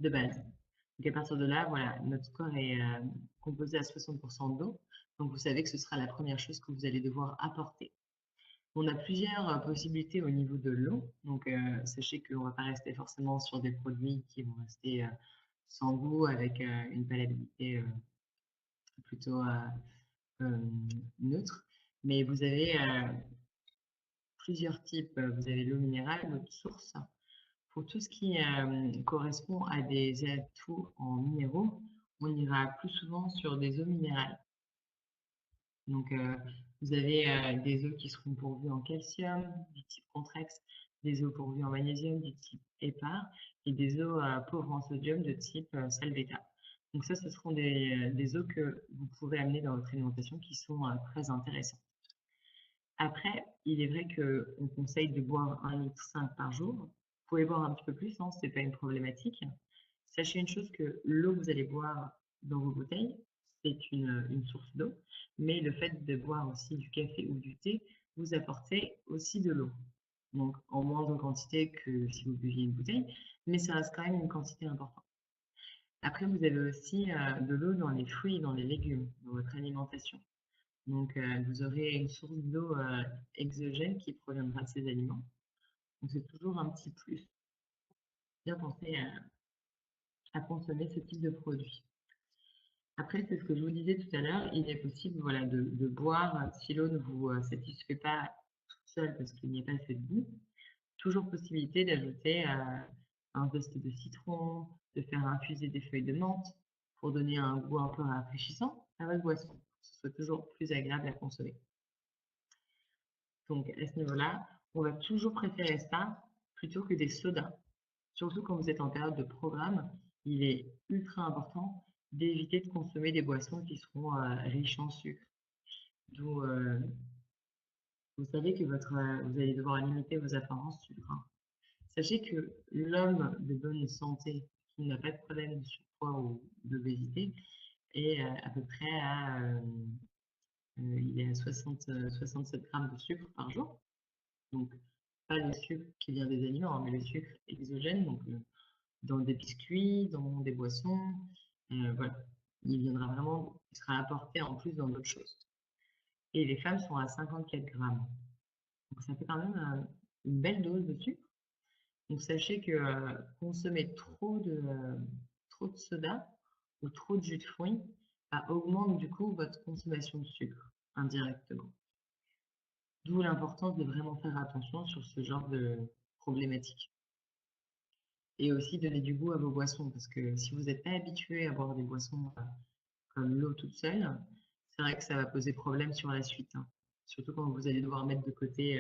de base. Donc à partir de là, voilà, notre corps est composé à 60% d'eau. Donc vous savez que ce sera la première chose que vous allez devoir apporter. On a plusieurs possibilités au niveau de l'eau. Donc sachez qu'on ne va pas rester forcément sur des produits qui vont rester sans goût avec une palatabilité plutôt neutre. Mais vous avez plusieurs types. Vous avez l'eau minérale, l'eau de source. Pour tout ce qui correspond à des atouts en minéraux, on ira plus souvent sur des eaux minérales. Donc, vous avez des eaux qui seront pourvues en calcium, du type Contrex, des eaux pourvues en magnésium, du type HEPAR, et des eaux pauvres en sodium, de type Salvetat. Donc ça, ce seront des eaux que vous pouvez amener dans votre alimentation qui sont très intéressantes. Après, il est vrai qu'on conseille de boire 1,5 litre par jour. Vous pouvez boire un petit peu plus, hein, ce n'est pas une problématique. Sachez une chose, que l'eau que vous allez boire dans vos bouteilles, c'est une source d'eau, mais le fait de boire aussi du café ou du thé, vous apportez aussi de l'eau. Donc en moindre quantité que si vous buviez une bouteille, mais ça reste quand même une quantité importante. Après, vous avez aussi de l'eau dans les fruits et dans les légumes, dans votre alimentation. Donc, vous aurez une source d'eau exogène qui proviendra de ces aliments. Donc, c'est toujours un petit plus. Bien penser à consommer ce type de produit. Après, c'est ce que je vous disais tout à l'heure, il est possible voilà, de boire, si l'eau ne vous satisfait pas toute seule parce qu'il n'y a pas assez de goût, toujours possibilité d'ajouter un zeste de citron, de faire infuser des feuilles de menthe pour donner un goût un peu rafraîchissant à votre boisson, pour que ce soit toujours plus agréable à consommer. Donc à ce niveau-là, on va toujours préférer ça plutôt que des sodas. Surtout quand vous êtes en période de programme, il est ultra important d'éviter de consommer des boissons qui seront riches en sucre. D'où, vous savez que vous allez devoir limiter vos apparences sucre, hein. Sachez que l'homme de bonne santé qui n'a pas de problème de surpoids ou d'obésité est à peu près il est à 67 grammes de sucre par jour. Donc, pas le sucre qui vient des aliments, hein, mais le sucre exogène, donc dans des biscuits, dans des boissons, voilà. Il viendra vraiment, il sera apporté en plus dans d'autres choses. Et les femmes sont à 54 grammes. Donc ça fait quand même une belle dose de sucre. Donc sachez que consommer trop de soda ou trop de jus de fruits augmente du coup votre consommation de sucre indirectement. D'où l'importance de vraiment faire attention sur ce genre de problématique. Et aussi donner du goût à vos boissons, parce que si vous n'êtes pas habitué à boire des boissons comme l'eau toute seule, c'est vrai que ça va poser problème sur la suite, hein. Surtout quand vous allez devoir mettre de côté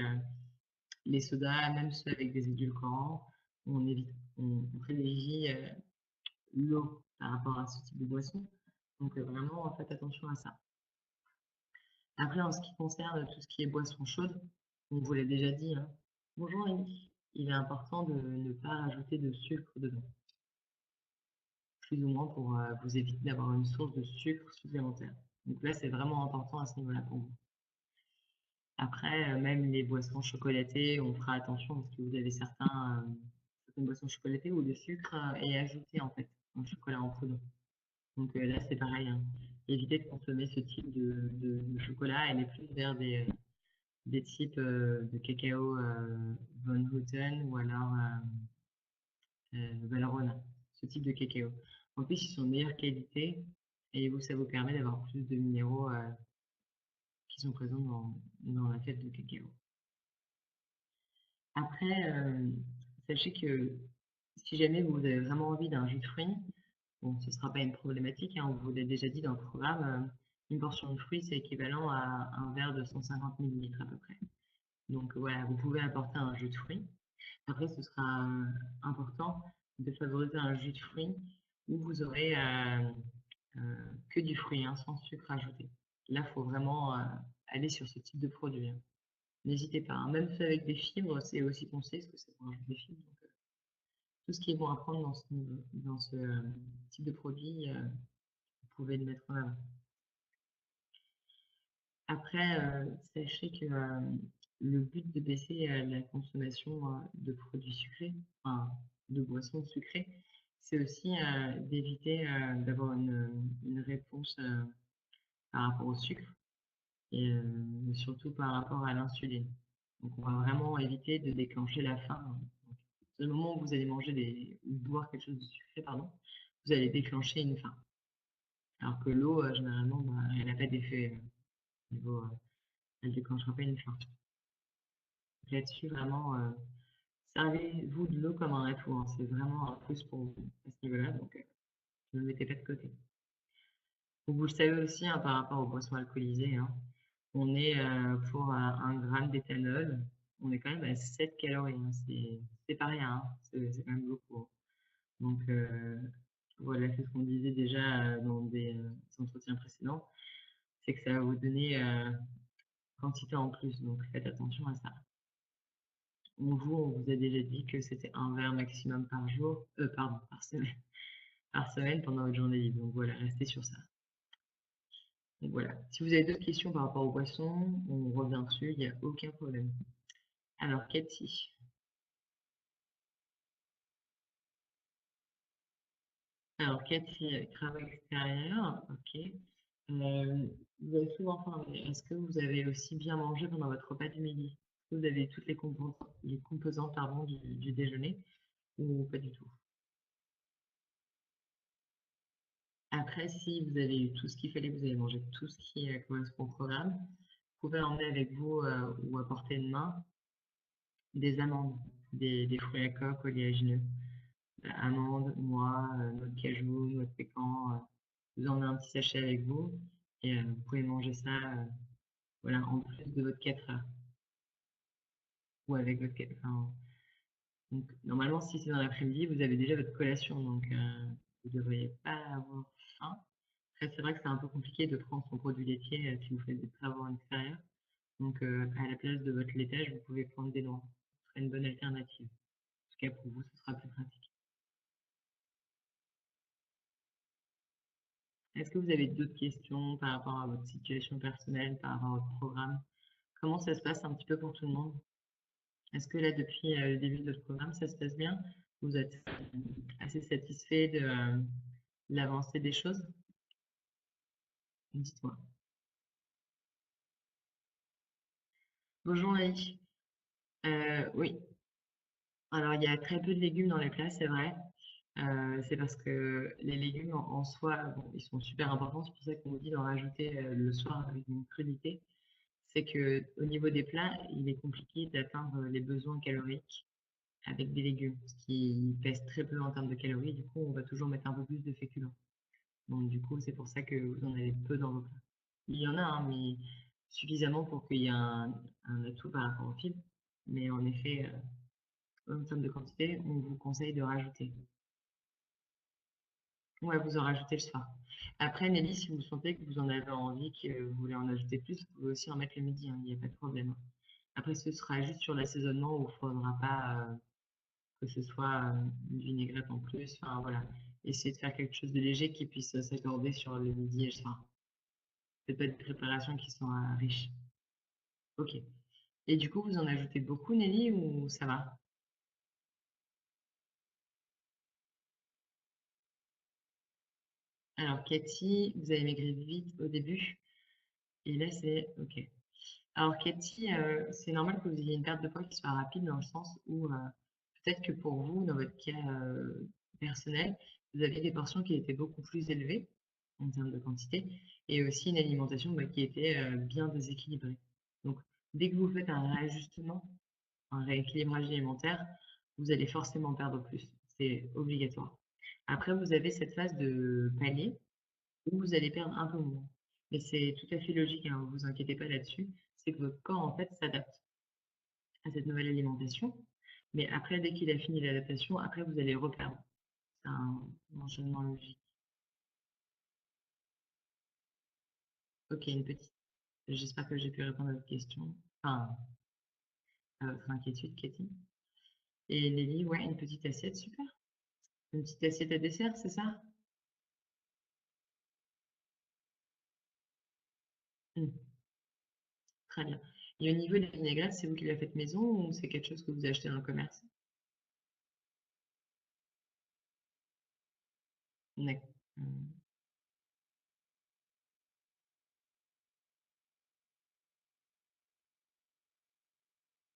les sodas, même ceux avec des édulcorants, on privilégie l'eau par rapport à ce type de boisson. Donc vraiment, faites attention à ça. Après, en ce qui concerne tout ce qui est boisson chaude, on vous l'a déjà dit, hein. Bonjour Rémi, il est important de ne pas rajouter de sucre dedans, plus ou moins pour vous éviter d'avoir une source de sucre supplémentaire. Donc là, c'est vraiment important à ce niveau-là pour vous. Après, même les boissons chocolatées, on fera attention parce que vous avez certaines boissons chocolatées où le sucre est ajouté en fait, en chocolat en poudre. Donc là, c'est pareil, hein. Évitez de consommer ce type de chocolat, aller plus vers des types de cacao Von Houten ou alors Valrhona, ce type de cacao. En plus, ils sont de meilleure qualité et ça vous permet d'avoir plus de minéraux qui sont présents dans la fève de cacao. Après, sachez que si jamais vous avez vraiment envie d'un jus de fruits, bon, ce ne sera pas une problématique, hein, on vous l'a déjà dit dans le programme, une portion de fruits, c'est équivalent à un verre de 150 ml à peu près. Donc voilà, vous pouvez apporter un jus de fruits. Après, ce sera important de favoriser un jus de fruits où vous aurez que du fruit, hein, sans sucre ajouté. Là, il faut vraiment aller sur ce type de produit, hein. N'hésitez pas, hein. Même fait avec des fibres, c'est aussi conseillé parce que ça mange des fibres. Donc, tout ce qui est bon à prendre dans ce type de produit, vous pouvez le mettre en avant. Après, sachez que le but de baisser la consommation de produits sucrés, enfin de boissons sucrées, c'est aussi d'éviter d'avoir une réponse par rapport au sucre et surtout par rapport à l'insuline. Donc on va vraiment éviter de déclencher la faim. Au moment où vous allez manger ou boire quelque chose de sucré, pardon, vous allez déclencher une faim. Alors que l'eau, généralement, bah, elle n'a pas d'effet niveau, elle ne déclenchera pas une faim. Là-dessus, vraiment, servez-vous de l'eau comme un atout, hein. C'est vraiment un plus pour vous à ce niveau-là, donc ne le mettez pas de côté. Donc vous le savez aussi, hein, par rapport aux boissons alcoolisées, hein, on est pour 1 gramme d'éthanol, on est quand même à 7 calories, hein. C'est pas rien, hein. C'est quand même beaucoup, hein. Donc voilà, c'est ce qu'on disait déjà dans des entretiens précédents, c'est que ça va vous donner quantité en plus, donc faites attention à ça. On vous a déjà dit que c'était 1 verre maximum par jour, pardon, par semaine pendant votre journée libre. Donc voilà, restez sur ça. Donc voilà. Si vous avez d'autres questions par rapport aux boissons, on revient dessus, il n'y a aucun problème. Alors, Cathy. Alors, Cathy, travail extérieur, ok. Vous avez souvent faim, mais est-ce que vous avez aussi bien mangé pendant votre repas du midi? Est-ce que vous avez toutes les composantes pardon, du déjeuner ou pas du tout? Après, si vous avez eu tout ce qu'il fallait, vous avez mangé tout ce qui correspond au programme, vous pouvez emmener avec vous ou à portée de main des amandes, des fruits à coque oléagineux. Amandes, noix, noix de cajou, noix de pécan. Vous emmenez un petit sachet avec vous et vous pouvez manger ça voilà, en plus de votre 4 heures. Ou avec votre, enfin, donc, normalement, si c'est dans l'après-midi, vous avez déjà votre collation, donc vous ne devriez pas avoir faim. Après, c'est vrai que c'est un peu compliqué de prendre son produit laitier si vous faites des travaux en extérieur. Donc, à la place de votre laitage, vous pouvez prendre des noix. Ce serait une bonne alternative. En tout cas, pour vous, ce sera plus pratique. Est-ce que vous avez d'autres questions par rapport à votre situation personnelle, par rapport à votre programme? Comment ça se passe un petit peu pour tout le monde? Est-ce que là, depuis le début de votre programme, ça se passe bien? Vous êtes assez satisfait de l'avancée des choses? Dites-moi. Bonjour Laïc. Oui, alors il y a très peu de légumes dans les plats, c'est vrai. C'est parce que les légumes en soi, bon, ils sont super importants. C'est pour ça qu'on vous dit d'en rajouter le soir avec une crudité. C'est que au niveau des plats, il est compliqué d'atteindre les besoins caloriques avec des légumes, ce qui pèse très peu en termes de calories. Du coup, on va toujours mettre un peu plus de féculents. Donc du coup, c'est pour ça que vous en avez peu dans vos plats. Il y en a, hein, mais suffisamment pour qu'il y ait un atout par rapport au fibres. Mais en effet, en termes de quantité, on vous conseille de rajouter. Ouais, vous en rajoutez le soir. Après, Nelly, si vous sentez que vous en avez envie, que vous voulez en ajouter plus, vous pouvez aussi en mettre le midi, hein, il n'y a pas de problème. Après, ce sera juste sur l'assaisonnement où il ne faudra pas que ce soit une vinaigrette en plus. Enfin, voilà. Essayez de faire quelque chose de léger qui puisse s'accorder sur le midi et le soir. Faites pas des préparations qui sont riches. Ok. Et du coup, vous en ajoutez beaucoup, Nelly, ou ça va? Alors, Cathy, vous avez maigri vite au début. Et là, c'est OK. Alors, Cathy, c'est normal que vous ayez une perte de poids qui soit rapide dans le sens où peut-être que pour vous, dans votre cas personnel, vous avez des portions qui étaient beaucoup plus élevées en termes de quantité et aussi une alimentation bah, qui était bien déséquilibrée. Donc, dès que vous faites un réajustement, un rééquilibrage alimentaire, vous allez forcément perdre plus. C'est obligatoire. Après, vous avez cette phase de palier où vous allez perdre un peu moins. Mais c'est tout à fait logique, hein, vous inquiétez pas là-dessus. C'est que votre corps, en fait, s'adapte à cette nouvelle alimentation. Mais après, dès qu'il a fini l'adaptation, après, vous allez reperdre. C'est un enchaînement logique. Ok, une petite. J'espère que j'ai pu répondre à votre question. Enfin, à votre inquiétude, Cathy. Et Lélie, ouais, une petite assiette, super. Une petite assiette à dessert, c'est ça? Hmm, très bien. Et au niveau des vinaigrettes, c'est vous qui la faites maison ou c'est quelque chose que vous achetez dans le commerce? D'accord.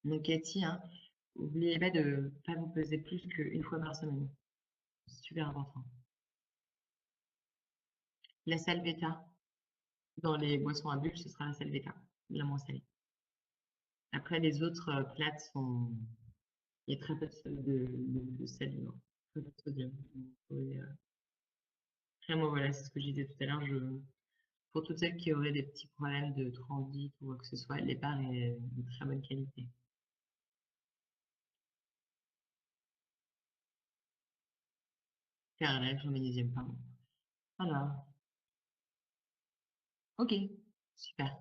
Donc Cathy, hein, n'oubliez pas de ne pas vous peser plus qu'une fois par semaine. C'est super important. La salvetta, dans les boissons à bulles, ce sera la salvetta, la moins salée. Après, les autres plats sont... Il y a très peu de sel dedans, très peu de sodium. Donc, après, moi, voilà, c'est ce que je disais tout à l'heure. Pour toutes celles qui auraient des petits problèmes de transit ou quoi que ce soit, l'épargne est de très bonne qualité. Carrelage au magnésium, pardon. Voilà. Ok, super.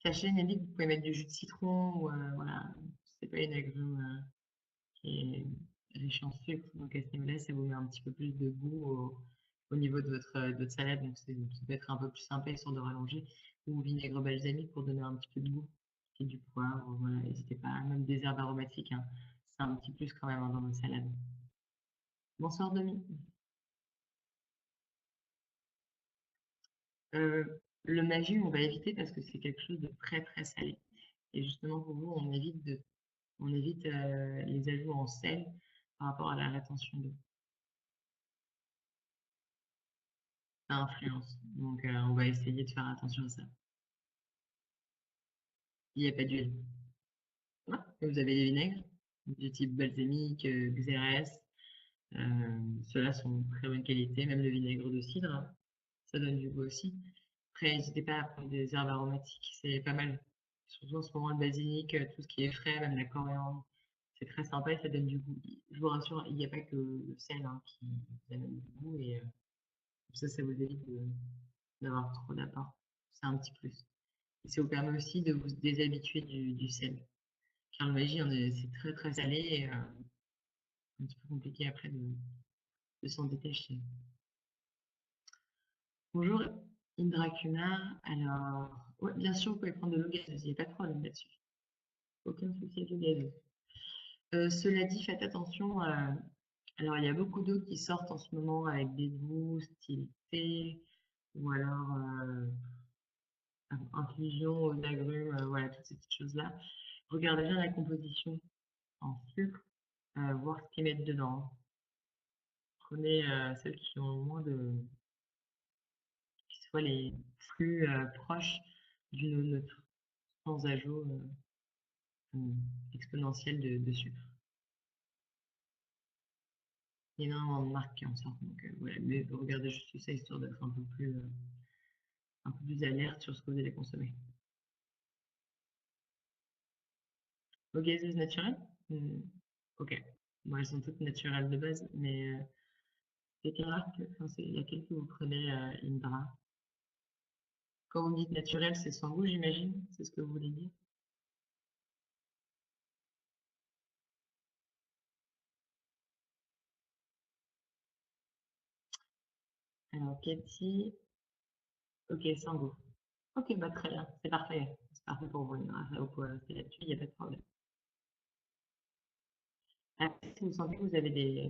Sachez, Nelly, que vous pouvez mettre du jus de citron ou voilà, c'est pas une agrume qui est riche en sucre, donc à ce niveau-là, ça vous met un petit peu plus de goût au niveau de votre salade, donc ça peut être un peu plus sympa histoire de rallonger, ou vinaigre balsamique pour donner un petit peu de goût, et du poivre, voilà, n'hésitez pas, même des herbes aromatiques, hein, c'est un petit plus quand même hein, dans votre salade. Bonsoir Demi. Le Magi, on va éviter parce que c'est quelque chose de très très salé. Et justement pour vous, on évite les ajouts en sel par rapport à la rétention d'eau. Ça influence. Donc on va essayer de faire attention à ça. Il n'y a pas d'huile. Ouais. Et vous avez des vinaigres du type balsamique, xérès. Ceux-là sont de très bonne qualité. Même le vinaigre de cidre, hein, ça donne du goût aussi. Après, n'hésitez pas à prendre des herbes aromatiques, c'est pas mal. Surtout en ce moment, le basilic, tout ce qui est frais, même la coriandre, c'est très sympa et ça donne du goût. Je vous rassure, il n'y a pas que le sel hein, qui donne du goût et ça vous évite d'avoir trop d'apport. C'est un petit plus. Et ça vous permet aussi de vous déshabituer du sel. Car le magie, c'est très très salé et un petit peu compliqué après de s'en détacher. Bonjour Indra Kumar. Alors, ouais, bien sûr, vous pouvez prendre de l'eau gazeuse, il n'y a pas de problème là-dessus. Aucun souci avec l'eau gazeuse. Cela dit, faites attention. Alors, il y a beaucoup d'eau qui sortent en ce moment avec des goûts style thé ou alors infusion aux agrumes, voilà, toutes ces petites choses-là. Regardez bien la composition en sucre, voir ce qu'ils mettent dedans. Prenez celles qui ont moins qui soient les plus proches d'une eau neutre, sans ajout exponentiel de sucre. Il y a énormément de marques qui en sortent, donc voilà, mais regardez juste ça histoire d'être un peu plus alerte sur ce que vous allez consommer. Vos gazeuses naturelles? Ok. Bon, elles sont toutes naturelles de base, mais c'est quelle marque, enfin, c'est laquelle que vous prenez, Indra? Quand vous dites naturel, c'est sans goût, j'imagine? C'est ce que vous voulez dire? Alors, Cathy, ok, sans goût. Ok, bah très bien, c'est parfait. C'est parfait pour vous, Indra. Vous pouvez rester là-dessus, il n'y a pas de problème. Après, si vous sentez que vous avez des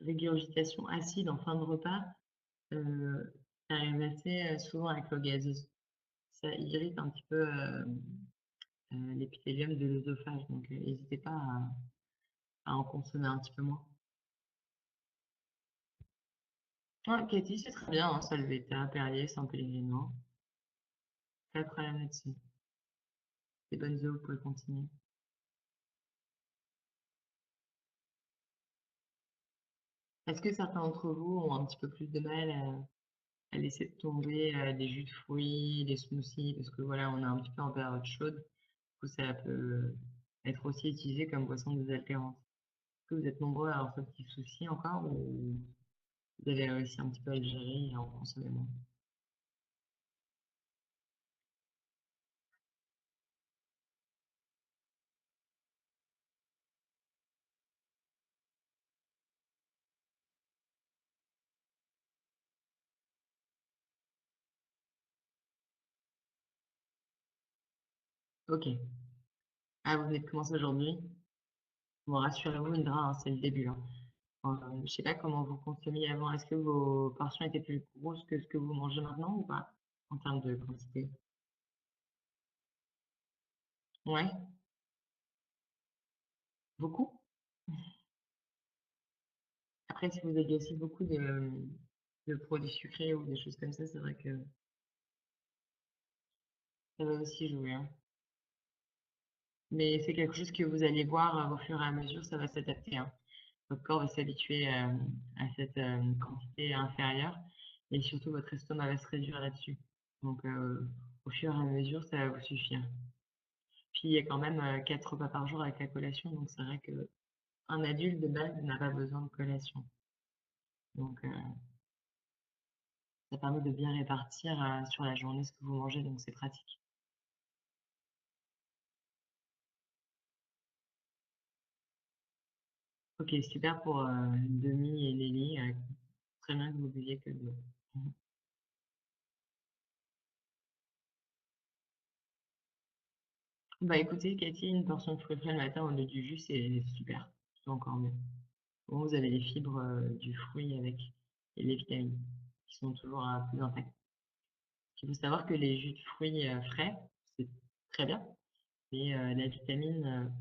régurgitations acides en fin de repas, ça arrive assez souvent avec l'eau gazeuse. Ça irrite un petit peu l'épithélium de l'œsophage, donc n'hésitez pas à en consommer un petit peu moins. Ouais, Cathy, c'est très bien, hein, Salvetta, Perrier, San Pellegrino. Pas de problème là-dessus. C'est bonnes eaux, vous pouvez continuer. Est-ce que certains d'entre vous ont un petit peu plus de mal à laisser tomber des jus de fruits, des smoothies, parce que voilà, on est un petit peu en période chaude, du coup ça peut être aussi utilisé comme boisson désaltérante. Est-ce que vous êtes nombreux à avoir ce petit souci encore ou vous avez réussi un petit peu à le gérer et à en consommer moins? Ok. Ah, vous venez de commencer aujourd'hui? Bon, rassurez-vous, Indra, hein, c'est le début, hein. Je sais pas comment vous consommiez avant. Est-ce que vos portions étaient plus grosses que ce que vous mangez maintenant ou pas? En termes de quantité? Ouais, beaucoup? Après, si vous aviez aussi beaucoup de produits sucrés ou des choses comme ça, c'est vrai que ça va aussi jouer, hein. Mais c'est quelque chose que vous allez voir, au fur et à mesure, ça va s'adapter, hein. Votre corps va s'habituer, à cette, quantité inférieure et surtout votre estomac va se réduire là-dessus. Donc, au fur et à mesure, ça va vous suffire. Puis il y a quand même, 4 repas par jour avec la collation, donc c'est vrai qu'un adulte de base n'a pas besoin de collation. Donc, ça permet de bien répartir, sur la journée ce que vous mangez, donc c'est pratique. OK, super pour, Demi et Nelly, très bien que vous buviez que de l'eau. Mmh. Bah, écoutez Cathy, une portion de fruits frais le matin au lieu du jus, c'est super, c'est encore mieux. Au moins vous avez les fibres, du fruit avec et les vitamines qui sont toujours, plus intactes. Il faut savoir que les jus de fruits, frais, c'est très bien, mais, la vitamine,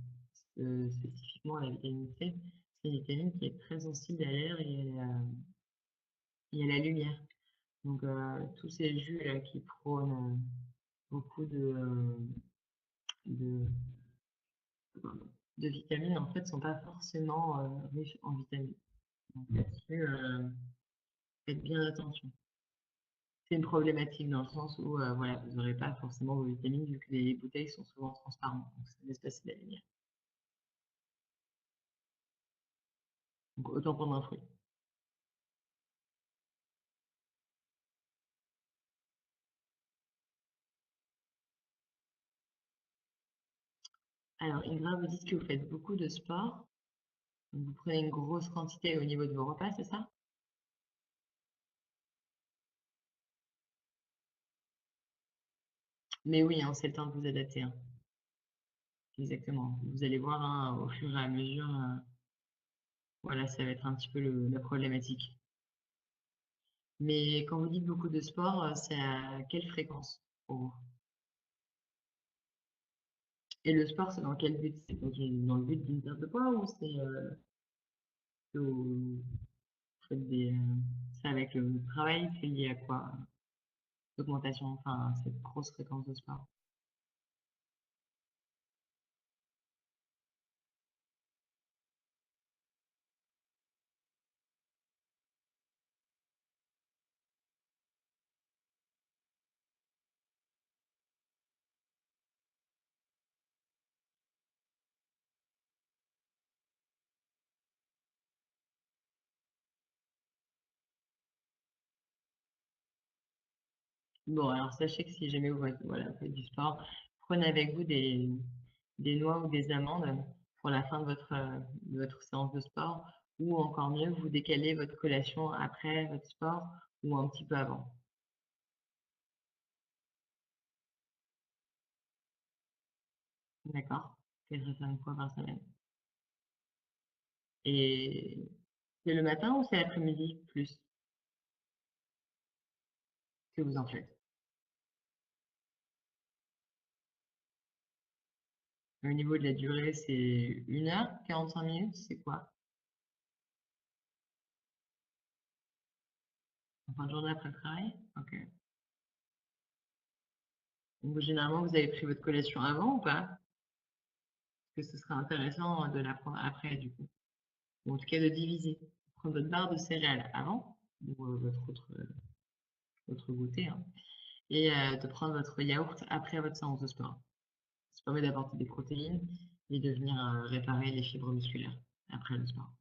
spécifiquement la vitamine C, c'est une vitamine qui est très sensible à l'air et à la lumière. Donc, tous ces jus-là qui prônent, beaucoup de de vitamines, en fait, sont pas forcément, riches en vitamines. Donc là-dessus, faites bien attention. C'est une problématique dans le sens où, voilà, vous n'aurez pas forcément vos vitamines vu que les bouteilles sont souvent transparentes, donc ça laisse passer la lumière. Donc autant prendre un fruit. Alors Indra, vous dites que vous faites beaucoup de sport, donc vous prenez une grosse quantité au niveau de vos repas, c'est ça? Mais oui, hein, c'est le temps de vous adapter, hein. Exactement. Vous allez voir, hein, au fur et à mesure, voilà, ça va être un petit peu la problématique. Mais quand vous dites beaucoup de sport, c'est à quelle fréquence pour vous? Et le sport, c'est dans quel but? C'est dans le but d'une perte de poids ou c'est que vous faites c'est avec le travail, c'est lié à quoi? L'augmentation, enfin, cette grosse fréquence de sport? Bon, alors sachez que si jamais voilà, vous faites du sport, prenez avec vous des noix ou des amandes pour la fin de votre séance de sport, ou encore mieux, vous décalez votre collation après votre sport ou un petit peu avant. D'accord? 4 à 5 fois par semaine. Et c'est le matin ou c'est l'après-midi plus que vous en faites? Au niveau de la durée, c'est 1 heure, 45 minutes, c'est quoi? En fin de journée après le travail? OK. Donc généralement, vous avez pris votre collation avant ou pas? Parce que ce serait intéressant de la prendre après du coup. Ou en tout cas de diviser. Prendre votre barre de céréales avant, ou votre goûter, hein, et de prendre votre yaourt après votre séance de sport. Ça permet d'apporter des protéines et de venir, réparer les fibres musculaires après le sport.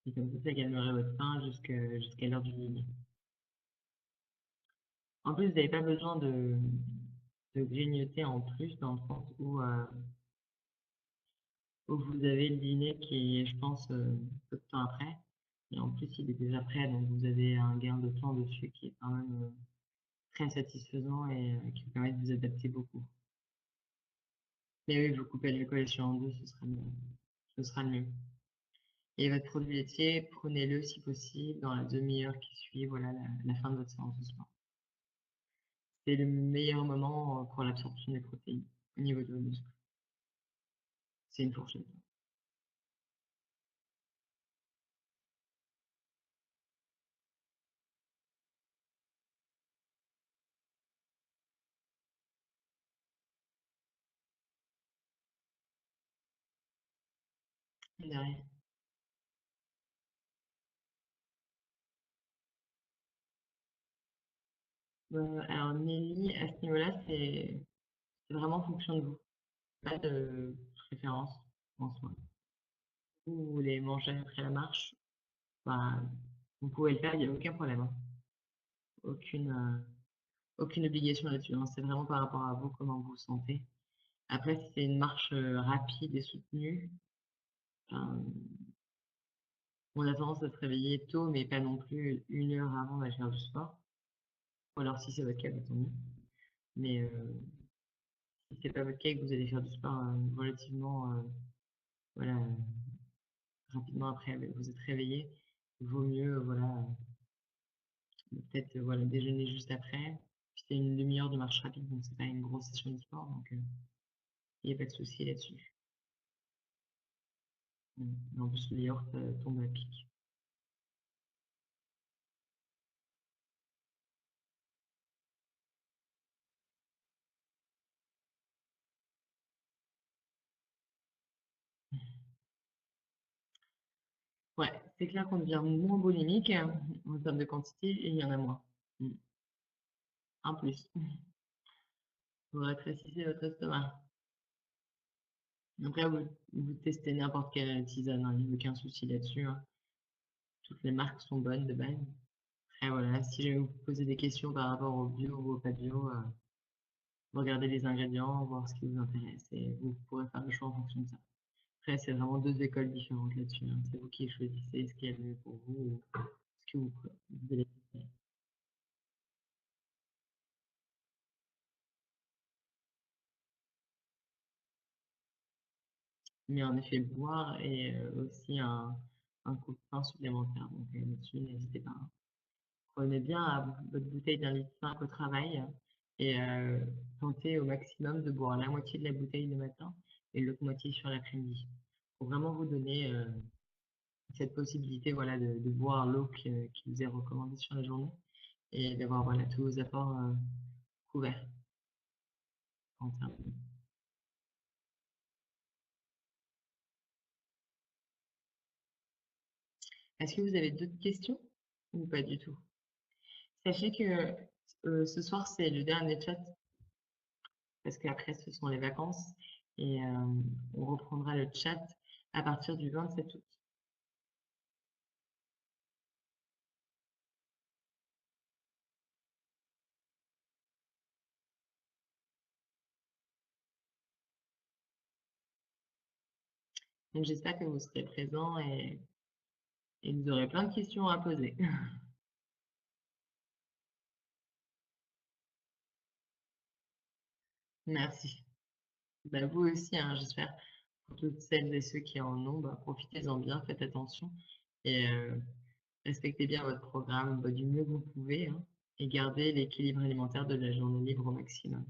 Et comme ça calmerait votre faim jusqu'à l'heure du midi. En plus, vous n'avez pas besoin de grignoter en plus dans le sens où vous avez le dîner qui est, je pense, peu de temps après. Et en plus, il est déjà prêt, donc vous avez un gain de temps dessus qui est quand même, très satisfaisant et qui vous permet de vous adapter beaucoup. Mais oui, vous coupez la collation en deux, ce sera mieux. Ce sera le mieux. Et votre produit laitier, prenez-le si possible dans la demi-heure qui suit, voilà, la fin de votre séance de sport. C'est le meilleur moment pour l'absorption des protéines au niveau de vos muscles. C'est une fourchette. Derrière. Alors Nelly, à ce niveau-là, c'est vraiment en fonction de vous. Pas de préférence en soi. Vous voulez manger après la marche, bah, vous pouvez le faire, il n'y a aucun problème, hein. Aucune, aucune obligation là-dessus, hein. C'est vraiment par rapport à vous, comment vous vous sentez. Après, si c'est une marche rapide et soutenue, ben, on a tendance à se réveiller tôt, mais pas non plus 1 heure avant d'aller faire du sport. Ou alors, si c'est votre cas, bah, tant mieux. Mais si c'est pas votre cas et que vous allez faire du sport relativement voilà, rapidement après, vous êtes réveillé, il vaut mieux voilà, peut-être voilà, déjeuner juste après. Puis c'est une demi-heure de marche rapide, donc c'est pas une grosse session de sport, donc il n'y a pas de souci là-dessus. En plus, le yaourt tombe à pic. Ouais, c'est clair qu'on devient moins boulimique en termes de quantité et il y en a moins. Mm. En plus, vous rétrécissez votre estomac. Après, vous testez n'importe quelle tisane, hein, il n'y a aucun souci là-dessus, hein. Toutes les marques sont bonnes de base. Après, voilà, si jamais vous posez des questions par rapport au bio ou au pas bio, vous regardez les ingrédients, voir ce qui vous intéresse et vous pourrez faire le choix en fonction de ça. Après, c'est vraiment deux écoles différentes là-dessus, hein. C'est vous qui choisissez ce qui est le mieux pour vous ou ce que vous allez préférer. Mais en effet, boire est aussi un coup de frein supplémentaire. Donc là-dessus, n'hésitez pas, hein. Prenez bien votre bouteille d'1,5 litre au travail et tentez au maximum de boire la moitié de la bouteille le matin et l'autre moitié sur l'après-midi. Pour vraiment vous donner cette possibilité voilà, de boire l'eau qui vous est recommandée sur la journée et d'avoir voilà, tous vos apports couverts en termes. Est-ce que vous avez d'autres questions ou pas du tout? Sachez que ce soir, c'est le dernier chat parce qu'après, ce sont les vacances et on reprendra le chat à partir du 27 août. Donc, j'espère que vous serez présents et vous aurez plein de questions à poser. Merci. Bah, vous aussi, hein, j'espère. Pour toutes celles et ceux qui en ont, bah, profitez-en bien, faites attention et respectez bien votre programme bah, du mieux que vous pouvez, hein, et gardez l'équilibre alimentaire de la journée libre au maximum.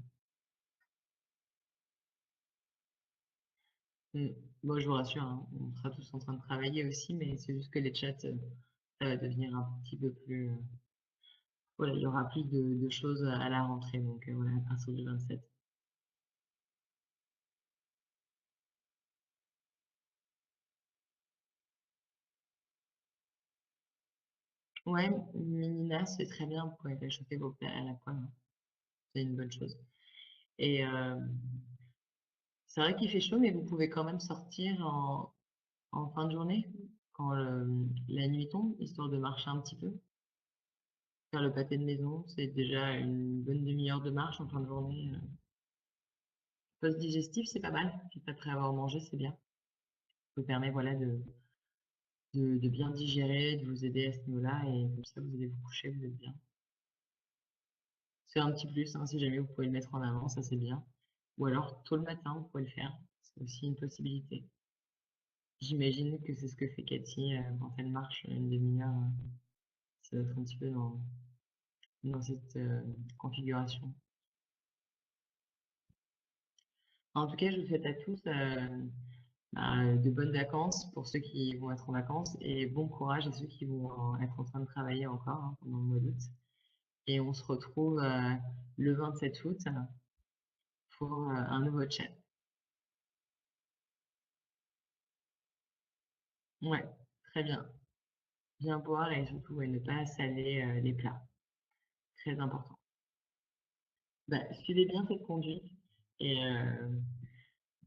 Mm. Moi, je vous rassure, hein, on sera tous en train de travailler aussi, mais c'est juste que les chats, ça va devenir un petit peu plus. Voilà, il y aura plus de choses à la rentrée, donc voilà, à partir du 27. Ouais, Minina, c'est très bien, vous pouvez réchauffer vos plats à la poêle, hein. C'est une bonne chose. Et c'est vrai qu'il fait chaud, mais vous pouvez quand même sortir en fin de journée, quand la nuit tombe, histoire de marcher un petit peu. Faire le pâté de maison, c'est déjà une bonne demi-heure de marche en fin de journée. Post-digestif, c'est pas mal. Juste après avoir mangé, c'est bien. Ça vous permet voilà, de bien digérer, de vous aider à ce niveau-là, et comme ça, vous allez vous coucher, vous êtes bien. C'est un petit plus, hein, si jamais vous pouvez le mettre en avant, ça c'est bien. Ou alors tôt le matin, vous pouvez le faire, c'est aussi une possibilité. J'imagine que c'est ce que fait Cathy, quand elle marche une demi-heure, ça doit être un petit peu dans cette, configuration. En tout cas, je vous souhaite à tous, de bonnes vacances pour ceux qui vont être en vacances et bon courage à ceux qui vont être en train de travailler encore, hein, pendant le mois d'août. Et on se retrouve, le 27 août pour, un nouveau chat. Ouais, très bien. Bien boire et surtout, ouais, ne pas saler, les plats. Très important. Bah, suivez bien cette conduite et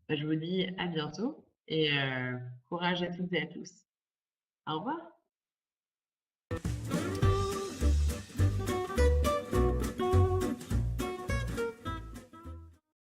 bah, je vous dis à bientôt et courage à toutes et à tous. Au revoir.